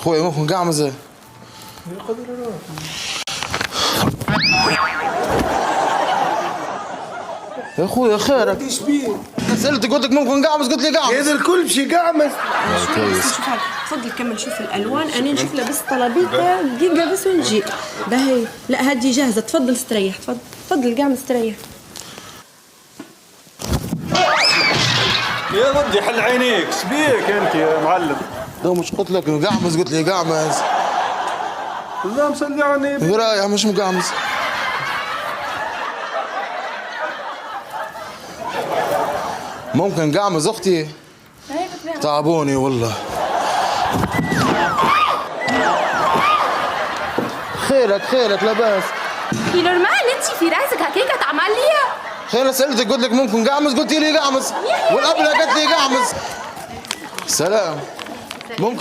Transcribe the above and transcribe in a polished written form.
خويا ممكن قعمز. يا خويا خيرك. ايش بيه؟ سألتك قلت لك ممكن قعمز قلت لي قعمز. هذا الكل بشي قعمز. كويس. تفضل كمل شوف الالوان، انا نشوف لها بس طلبيتها دقيقه بس ونجي. باهي لا هدي جاهزه، تفضل استريح، تفضل قاعد مستريح. يا ودي حل عينيك، شبيك انت يا معلم؟ لا مش قلت لك قعمز قلت لي قعمز. لا مسلعني. رايح مش مقعمز. ممكن قعمز اختي. تعبوني والله. خيرك لا باس. في نورمال انت في راسك هكيك تعمل لي؟ خير سألتك قلت لك ممكن قعمز قلت لي قعمز، والقبلة قالت لي قعمز. سلام. ممكن